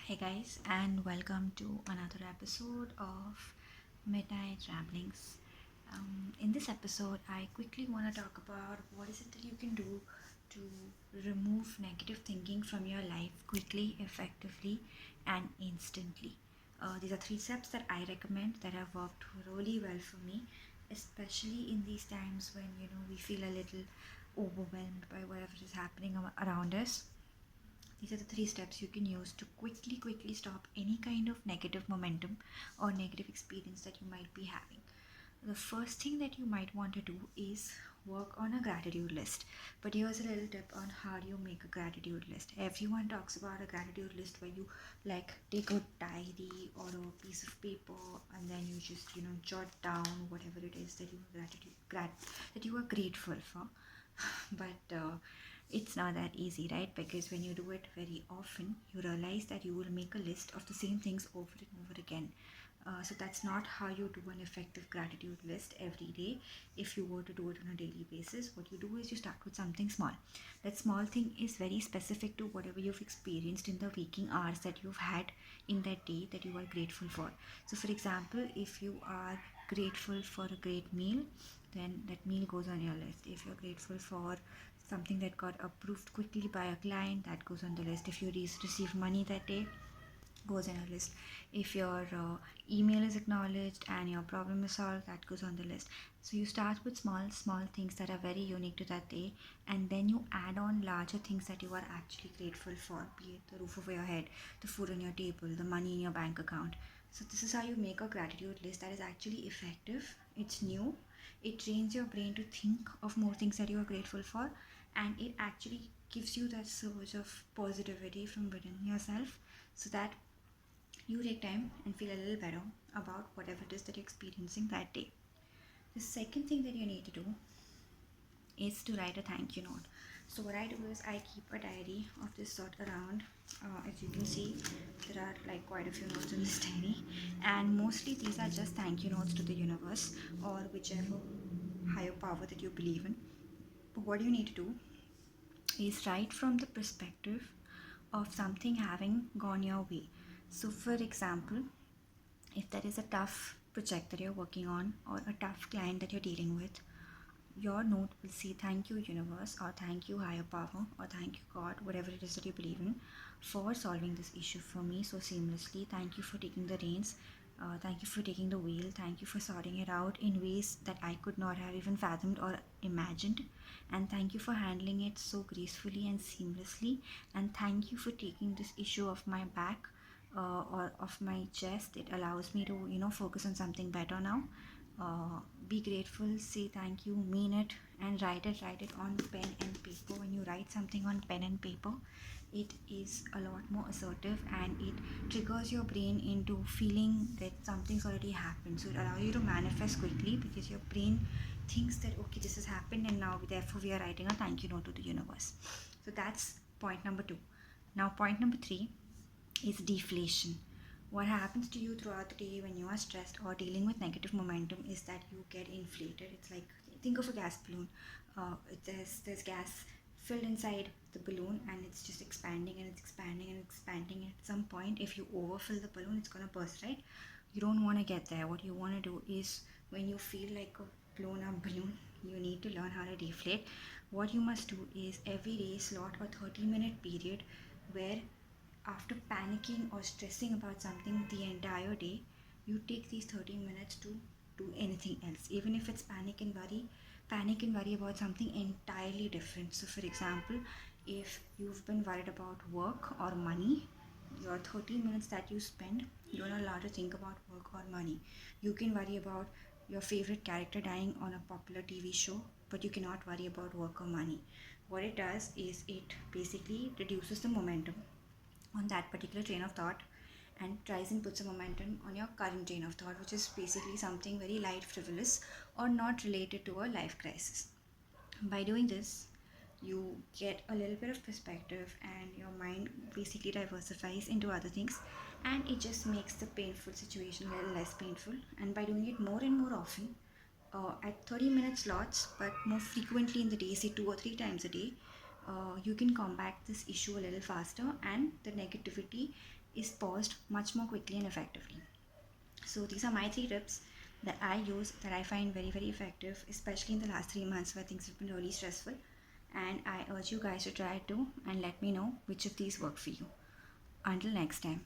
Hey guys, and welcome to another episode of Midnight Ramblings. In this episode, I quickly want to talk about what is it that you can do to remove negative thinking from your life quickly, effectively, and instantly. These are three steps that I recommend that have worked really well for me, especially in these times when we feel a little overwhelmed by whatever is happening around us. These are the three steps you can use to quickly stop any kind of negative momentum or negative experience that you might be having. The first thing that you might want to do is work on a gratitude list. But here's a little tip on how do you make a gratitude list. Everyone talks about a gratitude list where you like take a diary or a piece of paper and then you just jot down whatever it is that that you are grateful for. But it's not that easy, right? Because when you do it very often, you realize that you will make a list of the same things over and over again. So that's not how you do an effective gratitude list every day. If you were to do it on a daily basis, what you do is you start with something small. That small thing is very specific to whatever you've experienced in the waking hours that you've had in that day that you are grateful for. So for example, if you are grateful for a great meal, then that meal goes on your list. If you're grateful for something that got approved quickly by a client, that goes on the list. If you receive money that day, goes on your list. If your email is acknowledged and your problem is solved, that goes on the list. So you start with small things that are very unique to that day, and then you add on larger things that you are actually grateful for, be it the roof over your head, the food on your table, the money in your bank account. So this is how you make a gratitude list that is actually effective. It's new. It trains your brain to think of more things that you are grateful for, and it actually gives you that surge of positivity from within yourself, so that you take time and feel a little better about whatever it is that you're experiencing that day. The second thing that you need to do is to write a thank you note. So what I do is I keep a diary of this sort around. As you can see, there are like quite a few notes in this diary, and mostly these are just thank you notes to the universe or whichever higher power that you believe in. But what you need to do is write from the perspective of something having gone your way. So for example, if there is a tough project that you're working on or a tough client that you're dealing with, your note will say thank you universe, or thank you higher power, or thank you God, whatever it is that you believe in, for solving this issue for me so seamlessly. Thank you for taking the reins. Thank you for taking the wheel. Thank you for sorting it out in ways that I could not have even fathomed or imagined. And thank you for handling it so gracefully and seamlessly. And thank you for taking this issue off my back or off my chest. It allows me to, focus on something better now. Be grateful, say thank you, mean it, and write it on pen and paper. When you write something on pen and paper, it is a lot more assertive and it triggers your brain into feeling that something's already happened. So it allows you to manifest quickly because your brain thinks that okay, this has happened and now therefore we are writing a thank you note to the universe. So that's point number 2. Now point number 3 is deflation. What happens to you throughout the day when you are stressed or dealing with negative momentum is that you get inflated. It's like, think of a gas balloon. There's gas filled inside the balloon and it's just expanding and it's expanding and expanding. And at some point, if you overfill the balloon, it's gonna burst, right? You don't want to get there. What you want to do is, when you feel like a blown up balloon, you need to learn how to deflate. What you must do is every day slot a 30-minute period where, after panicking or stressing about something the entire day, you take these 30 minutes to do anything else, even if it's panic and worry about something entirely different. So for example, if you've been worried about work or money, your 30 minutes that you spend, you're not allowed to think about work or money. You can worry about your favorite character dying on a popular TV show, but you cannot worry about work or money. What it does is it basically reduces the momentum on that particular train of thought and tries and puts a momentum on your current train of thought, which is basically something very light, frivolous, or not related to a life crisis. By doing this, you get a little bit of perspective and your mind basically diversifies into other things, and it just makes the painful situation a little less painful. And by doing it more and more often, at 30-minute slots, but more frequently in the day, say 2 or 3 times a day, you can combat this issue a little faster, and the negativity is paused much more quickly and effectively. So these are my 3 tips that I use, that I find very, very effective, especially in the last 3 months where things have been really stressful. And I urge you guys to try it too and let me know which of these work for you. Until next time.